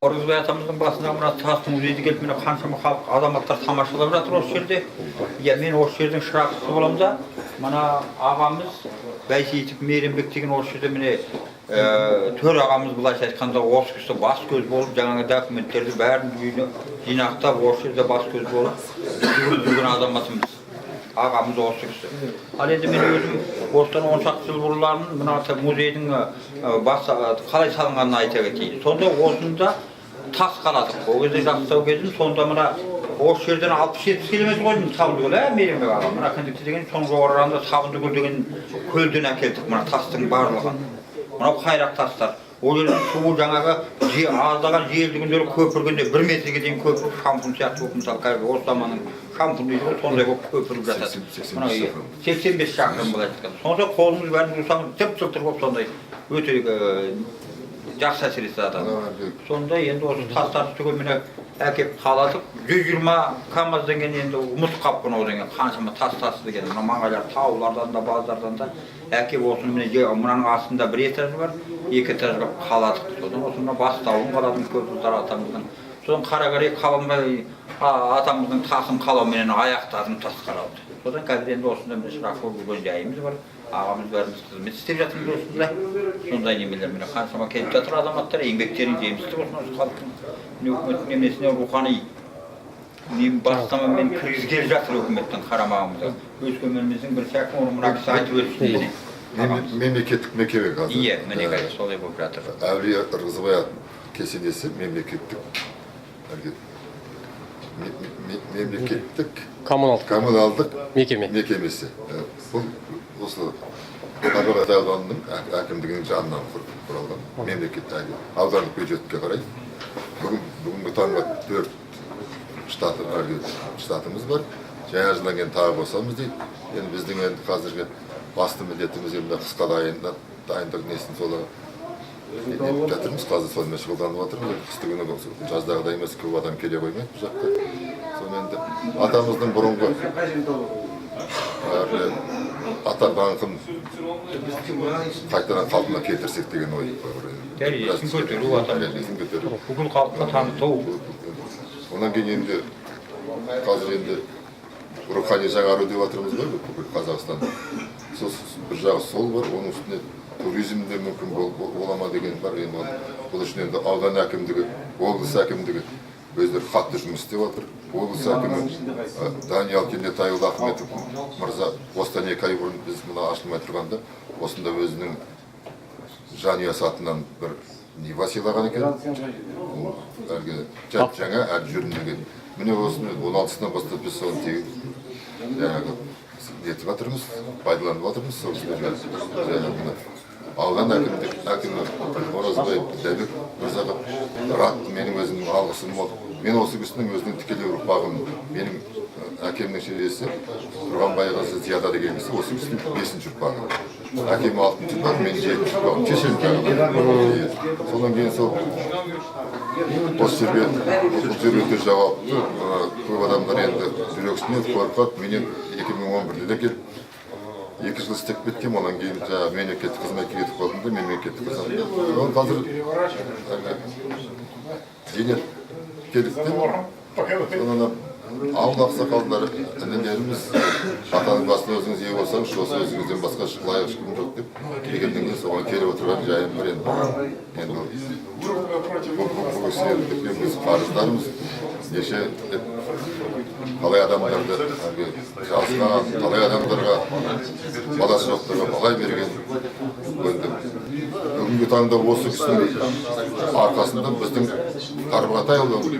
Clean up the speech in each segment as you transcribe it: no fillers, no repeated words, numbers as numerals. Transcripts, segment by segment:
Оразбай атамыздың басында мына тас музейді келіп міне қаншама халық азаматтар тамашалап жатыр осы жерде. Иә, мен осы жердің шырақшысы боламын да, мына ағамыз Бәйсейітов Мейрембек деген осы жерде міне төр ағамыз былайша айтқанда осы кісі бас көз болып, жаңағы документтерді бәрін жинақтап осы жерде бас көз болып жүрген азаматымыз. Ағамыз осы кісі. Ал енді мен өзім осыдан 10 шақты жыл бұрын мына музейдің қалай салынғанын айта кетейін. Сонда осында тас қаладық. Ол кезде жастау кезім, сонда мына осы жерден 67 километр қойдым Сабындыкөл, Мейрембек аға. Мына кіндікті деген соның жоғарырағында Сабындыкөл деген көлден әкелдік мына тастың барлығын. Мынау қайрақ тастар. Ол жердің суы жаңағы аздаған желді күндері көпіргенде 1 метрге дейін көпіріп шампун сияқты болып, мысалы қазір осы заманның шампун дейді ғой, сондай болып көпіріп жатады. 85 шақырым былай айтқанда. Сонда қолымыз бәрін жусаңыз тып-тылтыр болып сондай өте жақсы әсер етеді. Сонда енді осы тастарды түгел міне әкеп қаладық. 120 КАМАЗдан кейін енді ұмытып қалыппын ол деген қаншама тас деген. Мына маңайлар таулардан да базардан да әкеп осыны мынаның астында 1 этажы бар, 2 этажға қаладық. Содан осыны бастауын қаладым көп жылдар атамыздың. Содан Қаракарай Қабанбай атамыздың тасын қалауменен аяқтарын тас қаралды. Содан қазір енді осында міне шырақ жүрген жайымыз бар. Ағамыз бәріміз қызмет істеп жатырмыз осында. Сондай немелер міне қаншама келіп жатыр азаматтар, еңбектерін жемісті болсын осы халықтың. Үкіметтің немесіне рухани бастамамен кіргізгелі жатыр өкіметтің қарамағымызға. Өскеменіміздің бір шәкім мына кісі айтып өтсін. Мемлекеттік мекеме қазір. Иә, міне қазір солай болып жатыр. Әулие Ырғызбай кесенесі мемлекеттік коммуналдық мекемесі. Бұл осы Қарағай ауданының әкімдігінің жанынан құралған мемлекет аудандық бюджетке қарай. Бүгінгі таңға 4 штатымыз бар. Жаңа жылдан кейін тағы қосамыз дейді. Енді біздің енді қазіргі басты міндетіміз енді қысқа дайындық несін солай жатырмыз, қазір сонымен шұғылданып жатырмыз. Қыстыгүні жаздағыдай емес, көп адам келе қоймайды бұл жаққа. Соны енді атамыздың бұрынғы ата даңқын қайтадан қалпына келтірсек деген ой. Дәрежесін көтеру атамыздың. Бүкіл халыққа таныту. Онан кейін енді қазір енді рухани жаңару деп жатырмыз ғой бүкіл Қазақстан. Bir жағы сол бар, оның үстіне туризмде мүмкін бола ма деген бар. Бұл үшін енді аудан әкімдігі, облыс әкімдігі өздері қатты жұмыс істеп жатыр. Облыс әкімі Даниял Кенжетайұлы Ахметов мырза осыдан 2 ай бұрын біз мына ашылмай тұрғанда осында өзінің жанұясы атынан бір Нива сыйлаған екен. Жаңа әрі жүріндеген. Міне осыны 16-сынан бастап біз соны тегін нетіп жатырмыз, пайдаланып жатырмыз. Аудан әкімі Оразбай Дәбек мырзаға менің өзімнің алғысым болды. Мен осы кісінің өзінің тікелей ұрпағым. Менің әкемнің шешесі Тұрғанбай қызы Зияда деген кісі осы кісінің 5-ші ұрпағы. Әкем 6-ші ұрпағы, мен 7-ші ұрпағым, шешем жағым. Содан кейін сол осы жерге өте жауапты. Көп адамдар енді жүрексінен қорқады. Менен 2011-де келіп 2 жыл істеп кеткем, онан кейін мемлекеттік қызметке кетіп қалдым да, мемлекеттік қызметке. Қазір зейнет келістім. Сонан ауыл ақсақалдары, інілеріміз, атаның басына өзіңіз ие болсаңыз, осы өзіңізден басқа лайық ешкім жоқ деп келгеннен кейін соған келіп отырған жайым бар енді. Бұл кісілерді біз қарыздарымыз неше талай адамдарды жазған, талай адамдарға баласы жоқтарға балай берген. Бүгінгі таңда осы кісінің арқасында біздің Тарбағатай ауылы,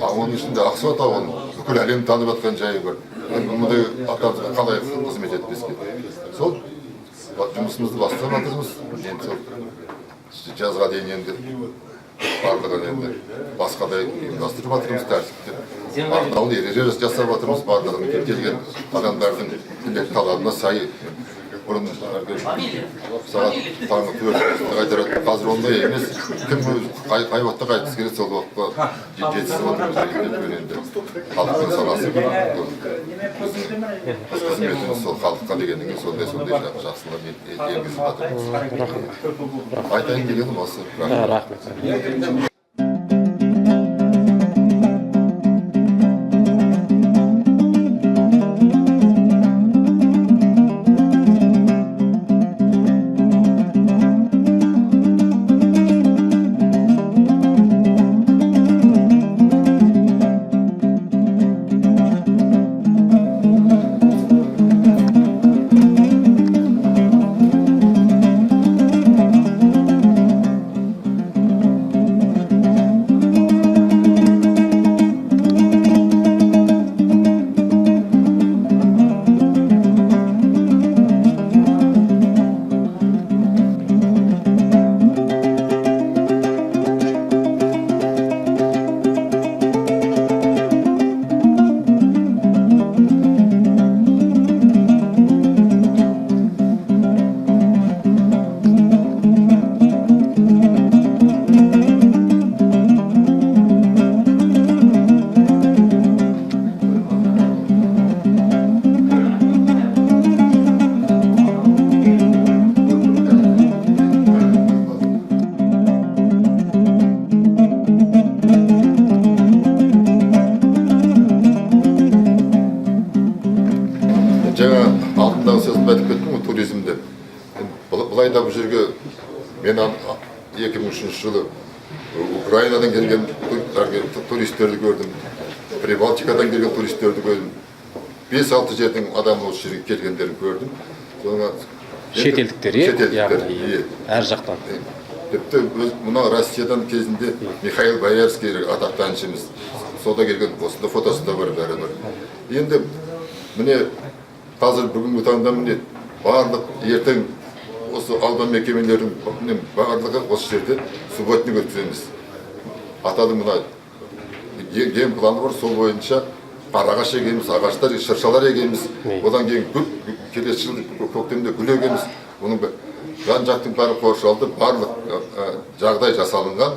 оның ішінде Ақсуат ауылы бүкіл әлем танып жатқан жайы бар. Мұндай атамызға қалай қызмет етпеске. Сол жұмысымызды бастап жатырмыз. Жазға дейін енді барлығын енді басқадай ұйымдастырып жатырмыз тәртіпте. Арнаулы ереже жасап жатырмыз, барлығын келген адамдардың тілек талабына сай. Бұрын сағат таңғы 4-те қайтарады. Қазір ондай емес. Кім қай уақытта қайтқысы келеді, сол уақытта жеткізіп отырмыз енді. Халықтың санасы қызметіміз сол халыққа дегеннен кейін сондай жақсылар енгізіп жатырмыз. Айтайын дегенім осы. Рахмет. Украинада бұл жерге мен 2003 жылы Украинадан келген туристерді көрдім, Прибалтикадан келген туристерді көрдім. 5-6 жердің адамы осы жерге келгендерін көрдім. Шетелдіктер, шетелдіктер, әр жақтан. Тіпті мына Россиядан кезінде Михаил Боярский атақты әншіміз, сода келген осында фотосы да бар бәрі бар. Енді міне қазір бүгінгі таңда міне барлық ертең осы аудан мекемелердің барлығы осы жерде субботник өткіземіз. Атадың мына ем планы бар, сол бойынша қарағаш егеміз, ағаштар, шыршалар егеміз. Одан кейін келесі жыл көктемде гүл егеміз. Оның жан жақтың бәрі қоршалды, барлық жағдай жасалынған.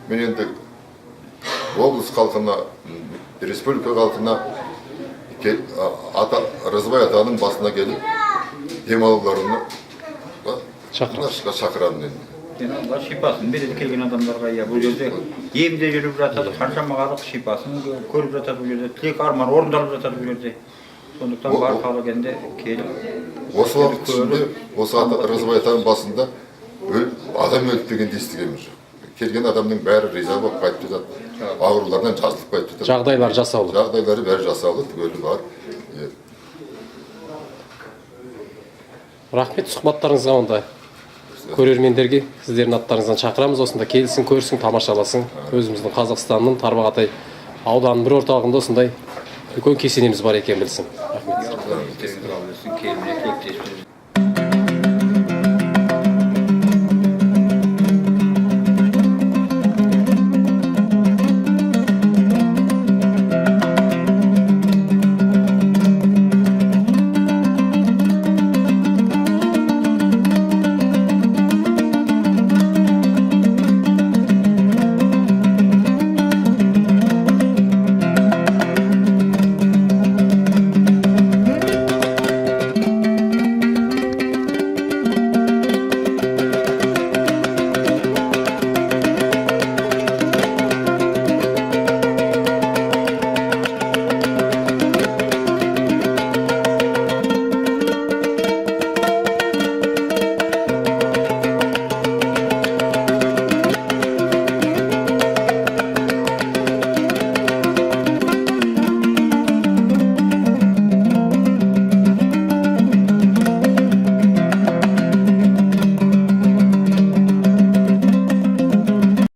Мен енді облыс халқына, республика халқына Разыбай атаның басына келіп демалуларына шақырамын енді. Алла шипасын береді келген адамдарға. Бұл жерде емде жүріп жатады, қаншама халық шипасын көріп жатады бұл жерде. Тілек арман орындалып жатады бұл жерде. Сондықтан бар халық енді келіп. Осы уақыт ішінде, осы Разыбай атаның басында адам өліп дегенді естігеніміз жоқ. Келген адамның бәрі риза болып қайтып жатады. Аурулардан жазылып қайтып жатады. Жағдайлар жасалды. Жағдайлары бәрі жасалды, түгелі бар. Рахмет сұхбаттарыңызға онда. Көрермендерге сіздердің аттарыңыздан шақырамыз, осында келсін, көрсін, тамашаласын. Өзіміздің Қазақстанның Тарбағатай ауданының бір орталығында осындай үлкен кесенеміз бар екен білсін. Рахмет.